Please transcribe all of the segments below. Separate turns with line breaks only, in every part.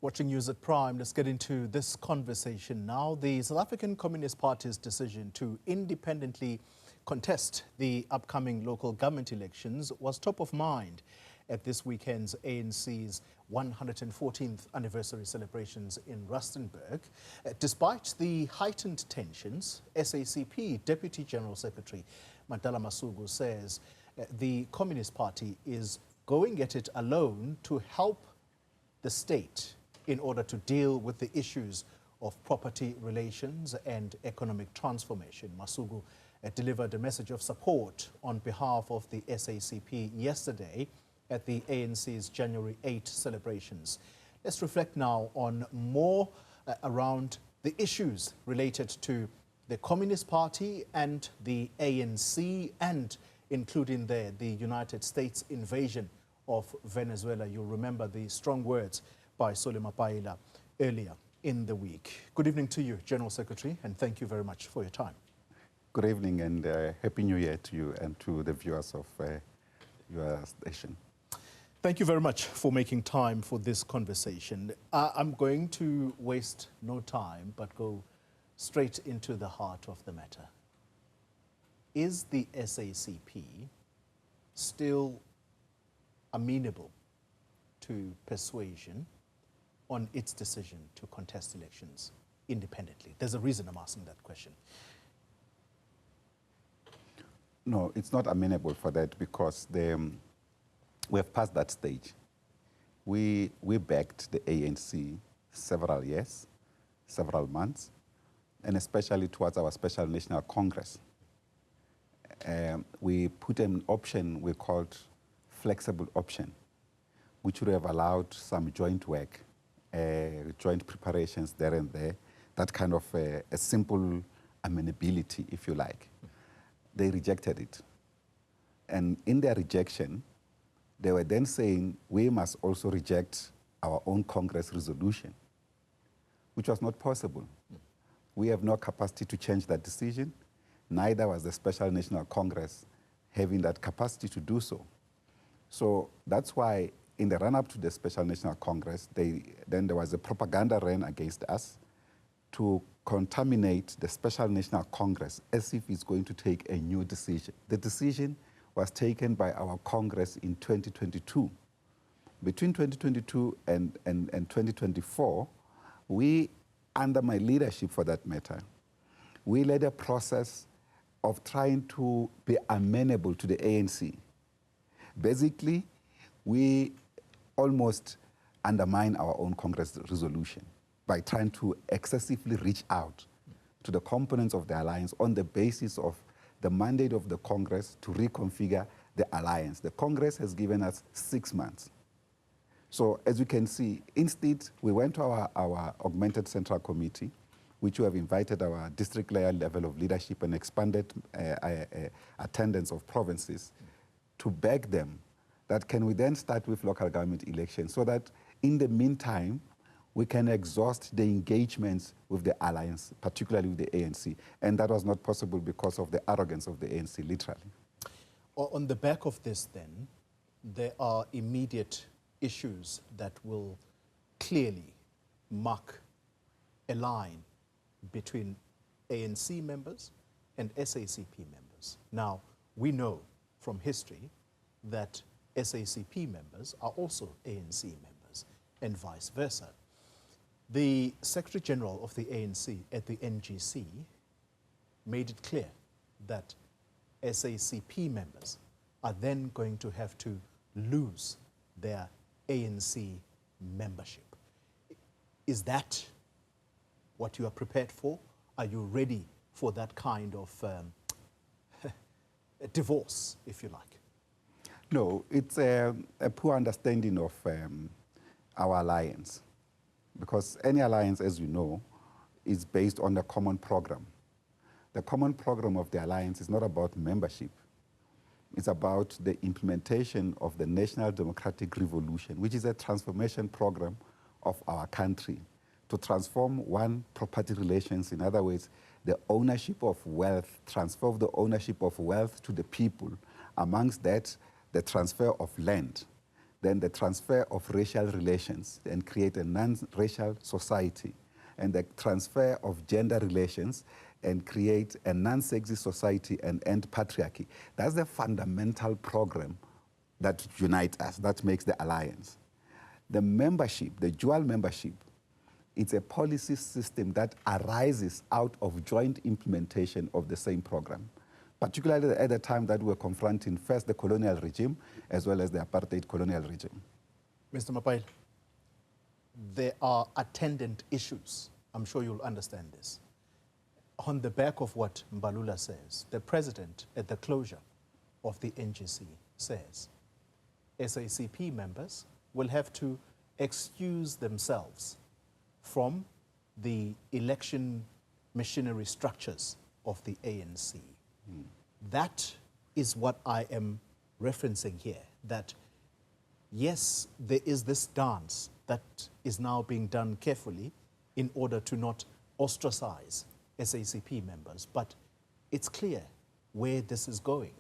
Watching News at Prime, let's get into this conversation now. The South African Communist Party's decision to independently contest the upcoming local government elections was top of mind at this weekend's ANC's 114th anniversary celebrations in Rustenburg. Despite the heightened tensions, SACP Deputy General Secretary Madala Masuku says the Communist Party is going at it alone to help the state in order to deal with the issues of property relations and economic transformation. Masuku delivered a message of support on behalf of the SACP yesterday at the ANC's January 8 celebrations. Let's reflect now on more around the issues related to the Communist Party and the ANC, and including there the United States invasion of Venezuela. You'll remember the strong words by Solly Mapaila earlier in the week. Good evening to you, General Secretary, and thank you very much for your time.
Good evening and Happy New Year to you and to the viewers of your station.
Thank you very much for making time for this conversation. I'm going to waste no time but go straight into the heart of the matter. Is the SACP still amenable to persuasion on its decision to contest elections independently? There's a reason I'm asking that question.
No, it's not amenable for that because we have passed that stage. We backed the ANC several years, several months, and especially towards our Special National Congress. We put an option we called flexible option, which would have allowed some joint work, joint preparations there and there, that kind of a simple amenability, if you like. They rejected it. And in their rejection, they were then saying we must also reject our own Congress resolution, which was not possible. We have no capacity to change that decision. Neither was the Special National Congress having that capacity to do so. So that's why in the run-up to the Special National Congress, then there was a propaganda ran against us to contaminate the Special National Congress as if it's going to take a new decision. The decision was taken by our Congress in 2022. Between 2022 and 2024, we, under my leadership for that matter, we led a process of trying to be amenable to the ANC. Basically, we almost undermine our own Congress resolution by trying to excessively reach out to the components of the alliance on the basis of the mandate of the Congress to reconfigure the alliance. The Congress has given us 6 months. So as you can see, instead, we went to our augmented central committee, which we have invited our district layer level of leadership and expanded attendance of provinces to beg them that can we then start with local government elections so that in the meantime, we can exhaust the engagements with the alliance, particularly with the ANC. And that was not possible because of the arrogance of the ANC, literally.
On the back of this, then, there are immediate issues that will clearly mark a line between ANC members and SACP members. Now, we know from history that SACP members are also ANC members and vice versa. The Secretary General of the ANC at the NGC made it clear that SACP members are then going to have to lose their ANC membership. Is that what you are prepared for? Are you ready for that kind of divorce, if you like?
No, it's a poor understanding of our alliance. Because any alliance, as you know, is based on a common program. The common program of the alliance is not about membership. It's about the implementation of the National Democratic Revolution, which is a transformation program of our country to transform one, property relations, in other words, the ownership of wealth, transfer of the ownership of wealth to the people. Amongst that, the transfer of land. then the transfer of racial relations and create a non-racial society, and the transfer of gender relations and create a non-sexist society and end patriarchy. That's the fundamental program that unites us, that makes the alliance. The membership, the dual membership, it's a policy system that arises out of joint implementation of the same program, particularly at the time that we're confronting first the colonial regime as well as the apartheid colonial regime.
Mr. Mapaila, there are attendant issues. I'm sure you'll understand this. On the back of what Mbalula says, the president at the closure of the NGC says SACP members will have to excuse themselves from the election machinery structures of the ANC. That is what I am referencing here, that yes, there is this dance that is now being done carefully in order to not ostracize SACP members, but it's clear where this is going.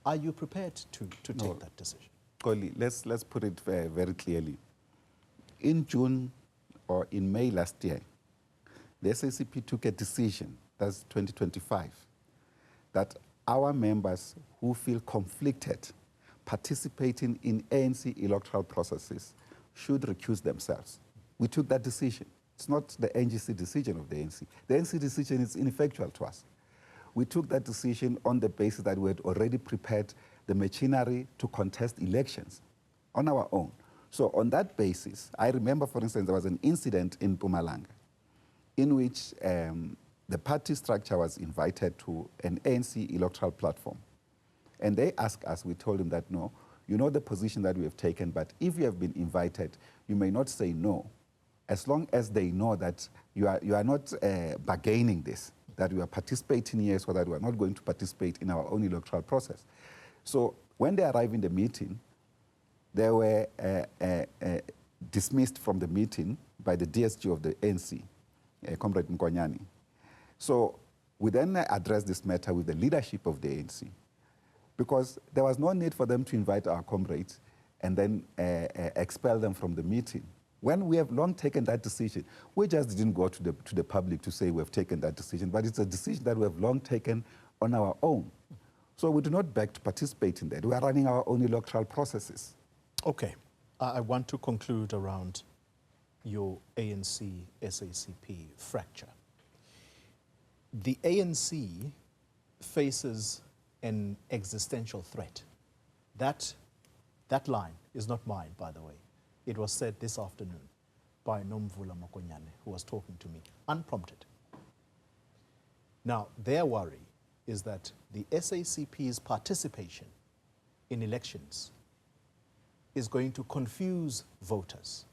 Are you prepared to take that decision?
Solly, let's put it very clearly. In June or in May last year, the SACP took a decision, that's 2025, that our members who feel conflicted participating in ANC electoral processes should recuse themselves. We took that decision. It's not the NGC decision of the ANC. The ANC decision is ineffectual to us. We took that decision on the basis that we had already prepared the machinery to contest elections on our own. So on that basis, I remember, for instance, there was an incident in Mpumalanga in which the party structure was invited to an ANC electoral platform. And they asked us, we told them that, no, you know the position that we have taken, but if you have been invited, you may not say no, as long as they know that you are not bargaining this, that you are participating here so that we are not going to participate in our own electoral process. So when they arrived in the meeting, they were dismissed from the meeting by the DSG of the ANC, Comrade Mkonyani. So we then addressed this matter with the leadership of the ANC, because there was no need for them to invite our comrades and then expel them from the meeting. When we have long taken that decision, we just didn't go to the public to say we have taken that decision, but it's a decision that we have long taken on our own. So we do not beg to participate in that. We are running our own electoral processes.
Okay. I want to conclude around your ANC-SACP fracture. The ANC faces an existential threat. That line is not mine, by the way. It was said this afternoon by Nomvula Makonyane, who was talking to me, unprompted. Now, their worry is that the SACP's participation in elections is going to confuse voters,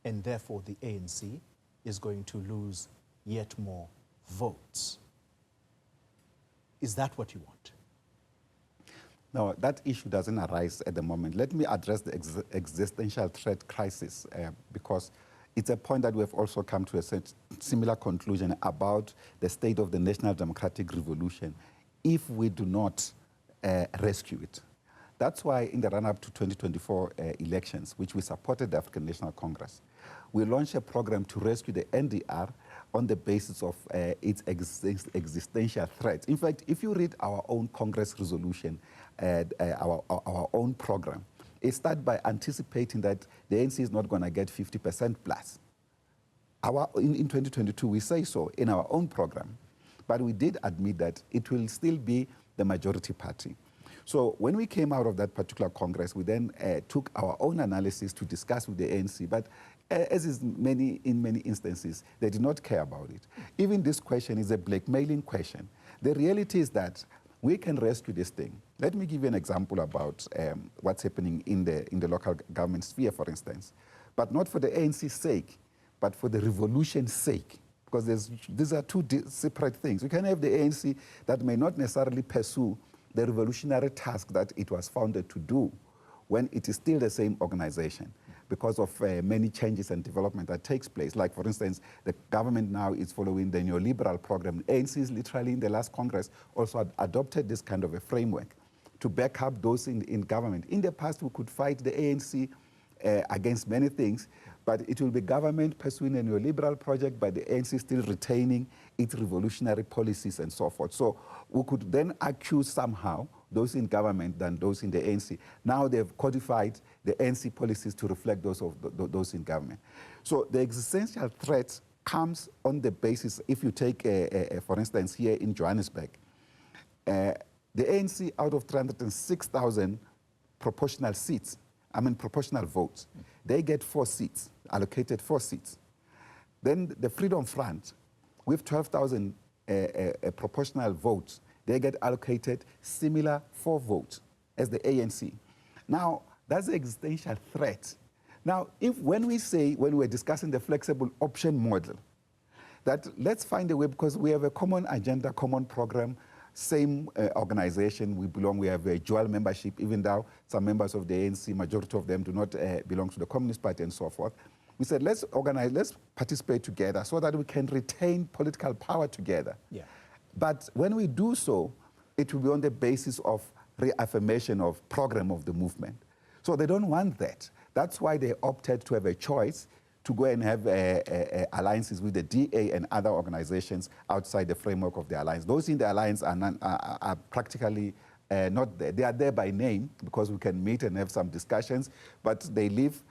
and therefore the ANC is going to lose yet more votes. Is that what you want?
No, that issue doesn't arise at the moment. Let me address the existential threat crisis because it's a point that we have also come to a similar conclusion about the state of the national democratic revolution if we do not rescue it. That's why in the run-up to 2024 elections, which we supported the African National Congress, we launched a program to rescue the NDR on the basis of its existential threats. In fact, if you read our own Congress resolution, our own program, it starts by anticipating that the ANC is not going to get 50% plus. In 2022, we say so in our own program, but we did admit that it will still be the majority party. So when we came out of that particular Congress, we then took our own analysis to discuss with the ANC, but as is in many instances, they did not care about it. Even this question is a blackmailing question. The reality is that we can rescue this thing. Let me give you an example about what's happening in the local government sphere, for instance, but not for the ANC's sake, but for the revolution's sake, because these are two separate things. You can have the ANC that may not necessarily pursue the revolutionary task that it was founded to do when it is still the same organization because of many changes and development that takes place. Like, for instance, the government now is following the neoliberal program. ANC is literally in the last Congress also adopted this kind of a framework to back up those in government. In the past, we could fight the ANC against many things, but it will be government pursuing a neoliberal project, but the ANC still retaining its revolutionary policies and so forth. So we could then accuse somehow those in government than those in the ANC. Now they've codified the ANC policies to reflect those of those in government. So the existential threat comes on the basis, if you take, for instance, here in Johannesburg, the ANC out of 306,000 proportional seats, proportional votes, they get 4 seats, allocated 4 seats. Then the Freedom Front, with 12,000 proportional votes, they get allocated similar 4 votes as the ANC. Now, that's the existential threat. Now, when we're discussing the flexible option model, that let's find a way, because we have a common agenda, common program, same organization we belong, we have a dual membership, even though some members of the ANC, majority of them do not belong to the Communist Party and so forth. We said, let's organize, let's participate together so that we can retain political power together. Yeah. But when we do so, it will be on the basis of reaffirmation of program of the movement. So they don't want that. That's why they opted to have a choice to go and have alliances with the DA and other organizations outside the framework of the alliance. Those in the alliance are practically not there. They are there by name because we can meet and have some discussions, but they live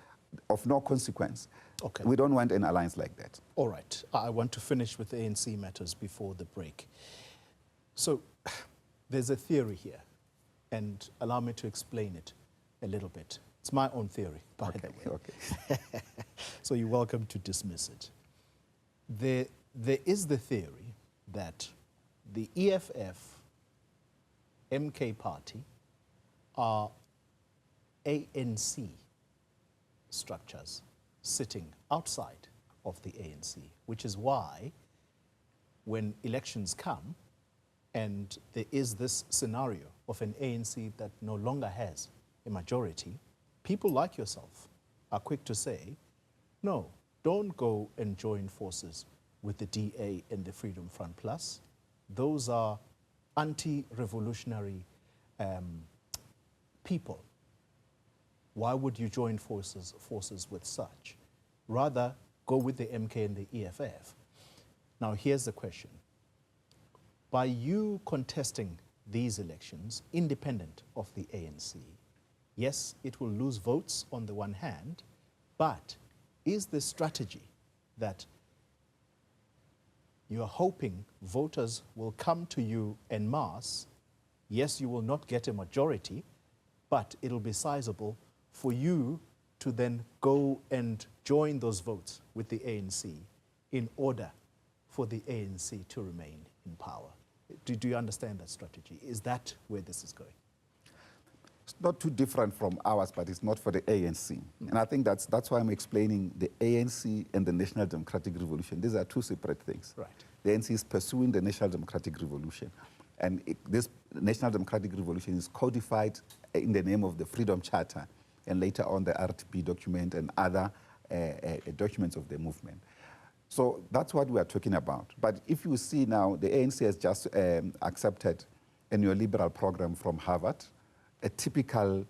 of no consequence. Okay. We don't want an alliance like that.
All right. I want to finish with ANC matters before the break. So there's a theory here, and allow me to explain it a little bit. It's my own theory, by the way. Okay. So you're welcome to dismiss it. There is the theory that the EFF, MK party, are ANC structures sitting outside of the ANC, which is why when elections come and there is this scenario of an ANC that no longer has a majority, people like yourself are quick to say, no, don't go and join forces with the DA and the Freedom Front Plus. Those are anti-revolutionary people. Why would you join forces with such? Rather, go with the MK and the EFF. Now, here's the question. By you contesting these elections, independent of the ANC, yes, it will lose votes on the one hand, but is the strategy that you are hoping voters will come to you en masse? Yes, you will not get a majority, but it'll be sizable for you to then go and join those votes with the ANC in order for the ANC to remain in power. Do you understand that strategy? Is that where this is going?
It's not too different from ours, but it's not for the ANC. And I think that's why I'm explaining the ANC and the National Democratic Revolution. These are two separate things. Right. The ANC is pursuing the National Democratic Revolution. And this National Democratic Revolution is codified in the name of the Freedom Charter and later on the RTP document and other documents of the movement. So that's what we are talking about. But if you see now, the ANC has just accepted a neoliberal program from Harvard, a typical,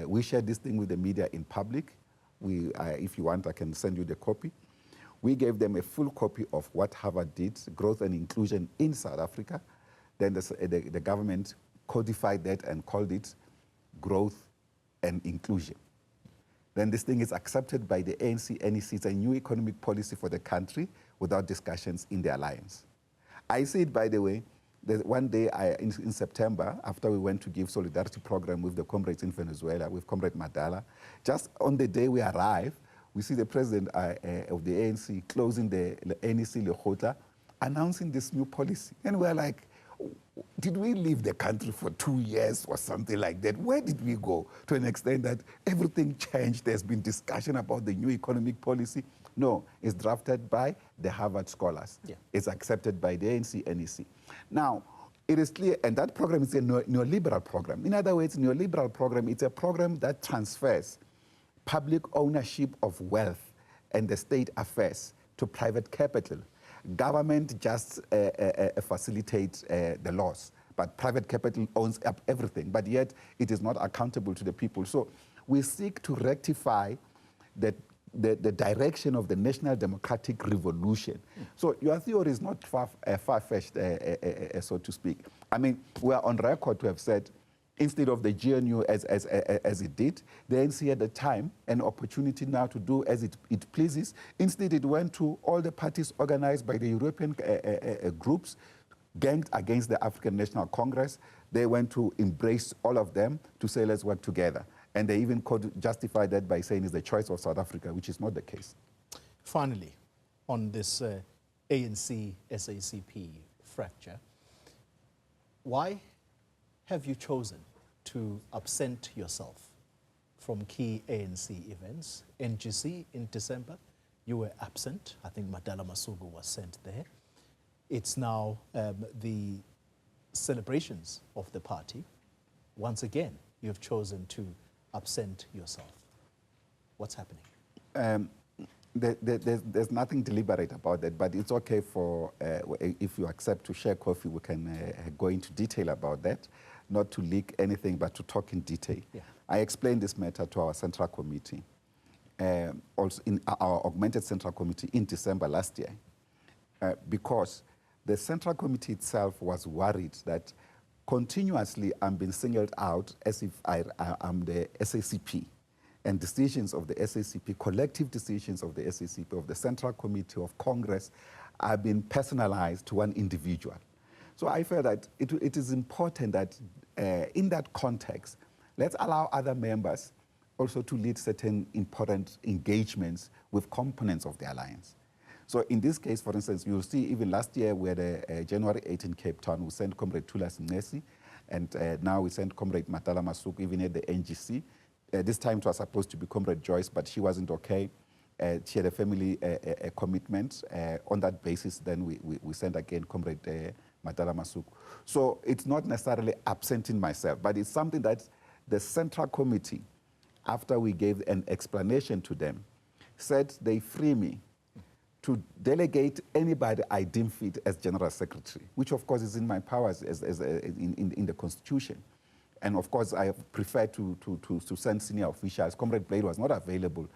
we share this thing with the media in public. If you want, I can send you the copy. We gave them a full copy of what Harvard did, growth and inclusion in South Africa. Then the government codified that and called it growth and inclusion. Then this thing is accepted by the ANC, NEC. It's a new economic policy for the country without discussions in the alliance. I see it, by the way, that one day in September, after we went to give solidarity program with the comrades in Venezuela, with Comrade Madala, just on the day we arrived, we see the president of the ANC closing the NEC Lekgotla, announcing this new policy. And we're like, did we leave the country for 2 years or something like that? Where did we go? To an extent that everything changed. There's been discussion about the new economic policy. No, it's drafted by the Harvard scholars. Yeah. It's accepted by the ANC, NEC. Now, it is clear, and that program is a neoliberal program. In other words, neoliberal program, it's a program that transfers public ownership of wealth and the state affairs to private capital. Government just facilitates the laws, but private capital owns up everything, but yet it is not accountable to the people. So We seek to rectify the direction of the national democratic revolution. So your theory is not far-fetched, so to speak. I mean, we are on record to have said, instead of the GNU as it did, the ANC had the time and opportunity now to do as it pleases. Instead, it went to all the parties organized by the European groups, ganged against the African National Congress. They went to embrace all of them to say, let's work together. And they even could justify that by saying it's the choice of South Africa, which is not the case.
Finally, on this ANC-SACP fracture, why have you chosen to absent yourself from key ANC events? NGC in December, you were absent. I think Madala Masuku was sent there. It's now the celebrations of the party. Once again, you've chosen to absent yourself. What's happening?
There's nothing deliberate about that, but it's okay for, if you accept to share coffee, we can go into detail about that, not to leak anything, but to talk in detail. Yeah. I explained this matter to our Central Committee, also in our augmented Central Committee in December last year, because the Central Committee itself was worried that continuously I'm being singled out as if I'm the SACP, and decisions of the SACP, collective decisions of the SACP, of the Central Committee of Congress, are being personalized to one individual. So I felt that it is important that in that context, let's allow other members also to lead certain important engagements with components of the alliance. So in this case, for instance, you'll see even last year we had a January 18 Cape Town, we sent Comrade Thulas Nxesi, and now we sent Comrade Madala Masuku even at the NGC. This time it was supposed to be Comrade Joyce, but she wasn't okay. She had a family commitment. On that basis, then we sent again Comrade Madala Masuku. So it's not necessarily absenting myself, but it's something that the Central Committee, after we gave an explanation to them, said they free me to delegate anybody I deem fit as General Secretary, which of course is in my powers in the Constitution. And of course, I prefer to send senior officials. Comrade Blade was not available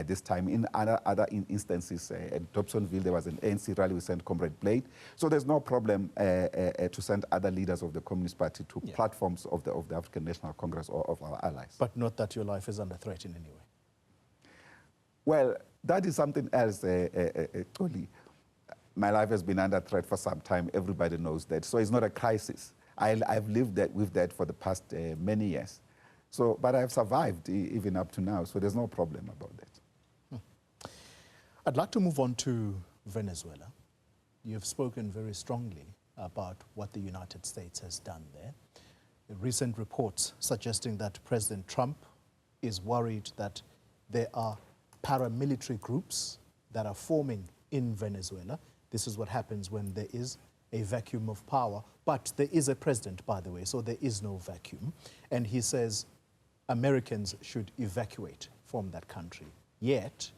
this time. In other instances, at Dobsonville, there was an ANC rally, we sent Comrade Blade. So there's no problem to send other leaders of the Communist Party to platforms of the African National Congress or of our allies.
But not that your life is under threat in any way.
Well, that is something else, Toli. My life has been under threat for some time. Everybody knows that. So it's not a crisis. I've lived with that for the past many years. So, but I've survived even up to now, so there's no problem about that.
I'd like to move on to Venezuela. You've spoken very strongly about what the United States has done there. The recent reports suggesting that President Trump is worried that there are paramilitary groups that are forming in Venezuela. This is what happens when there is a vacuum of power. But there is a president, by the way, so there is no vacuum. And he says Americans should evacuate from that country. Yet,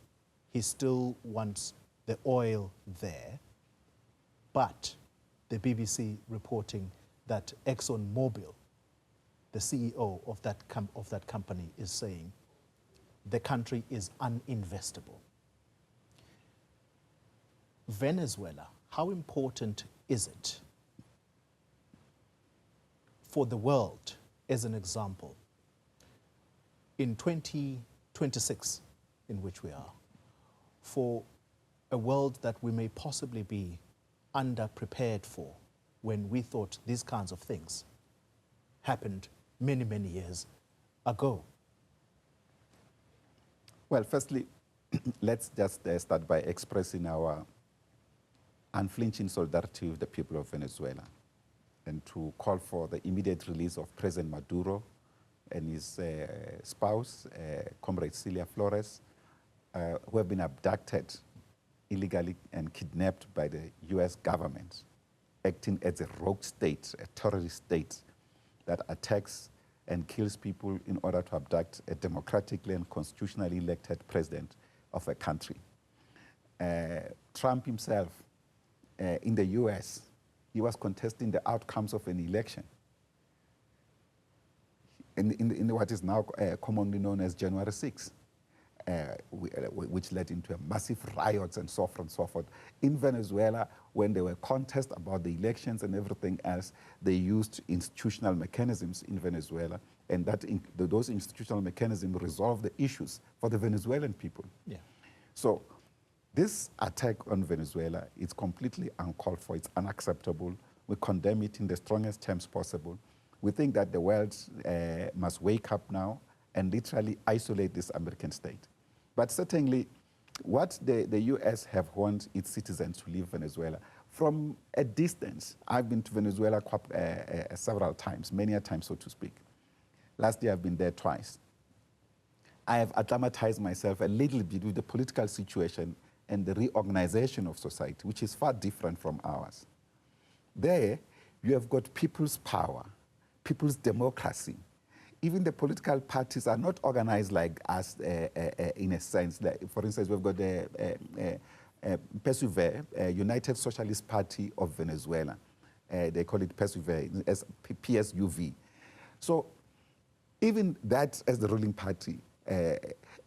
he still wants the oil there. But the BBC reporting that ExxonMobil, the CEO of that company, is saying the country is uninvestable. Venezuela, how important is it for the world, as an example, in 2026, in which we are, for a world that we may possibly be underprepared for when we thought these kinds of things happened many, many years ago?
Well, firstly, let's just start by expressing our unflinching solidarity with the people of Venezuela and to call for the immediate release of President Maduro and his spouse, Comrade Celia Flores, who have been abducted illegally and kidnapped by the US government, acting as a rogue state, a terrorist state that attacks and kills people in order to abduct a democratically and constitutionally elected president of a country. Trump himself, in the US, he was contesting the outcomes of an election. in what is now commonly known as January 6, which led into a massive riots and so forth and so forth. In Venezuela, when there were contests about the elections and everything else, they used institutional mechanisms in Venezuela, and those institutional mechanisms resolved the issues for the Venezuelan people.
Yeah.
So this attack on Venezuela is completely uncalled for. It's unacceptable. We condemn it in the strongest terms possible. We think that the world must wake up now and literally isolate this American state. But certainly, what the U.S. have warned its citizens to leave Venezuela from a distance. I've been to Venezuela several times, many a time, so to speak. Last year, I've been there twice. I have acclimatized myself a little bit with the political situation and the reorganization of society, which is far different from ours. There, you have got people's power, people's democracy. Even the political parties are not organized like us in a sense. Like, for instance, we've got the PSUV, United Socialist Party of Venezuela. They call it PSUV, PSUV. So even that as the ruling party,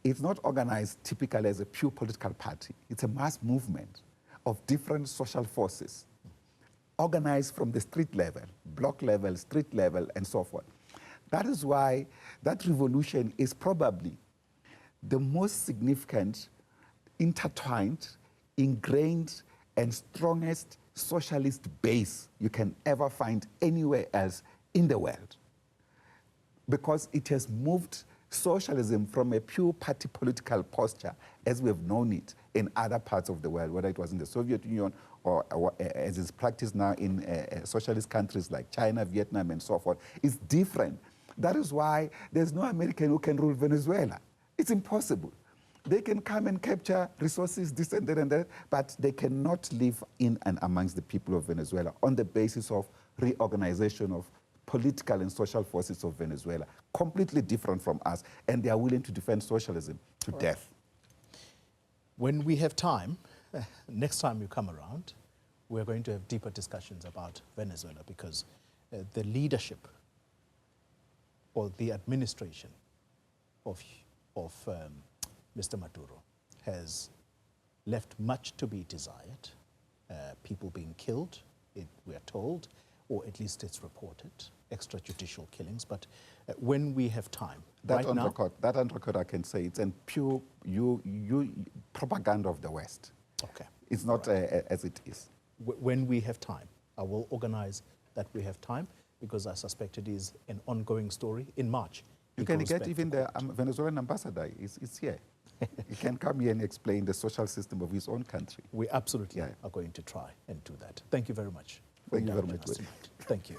it's not organized typically as a pure political party. It's a mass movement of different social forces, organized from the street level, block level, street level, and so forth. That is why that revolution is probably the most significant, intertwined, ingrained, and strongest socialist base you can ever find anywhere else in the world. Because it has moved socialism from a pure party political posture as we have known it in other parts of the world, whether it was in the Soviet Union or as is practiced now in socialist countries like China, Vietnam, and so forth. It's different. That is why there's no American who can rule Venezuela. It's impossible. They can come and capture resources, this and that and that, but they cannot live in and amongst the people of Venezuela on the basis of reorganization of political and social forces of Venezuela, completely different from us, and they are willing to defend socialism to death.
When we have time, next time you come around, we're going to have deeper discussions about Venezuela, because the leadership or the administration of Mr. Maduro has left much to be desired. People being killed, we are told, or at least it's reported, extrajudicial killings. But when we have time,
that on record, I can say it's a pure propaganda of the West.
Okay.
It's not as it is.
When we have time, I will organize that we have time, because I suspect it is an ongoing story. In March,
you can get even the Venezuelan ambassador is here. He can come here and explain the social system of his own country.
We absolutely are going to try and do that. Thank you very much.
Thank you very much.
Thank you.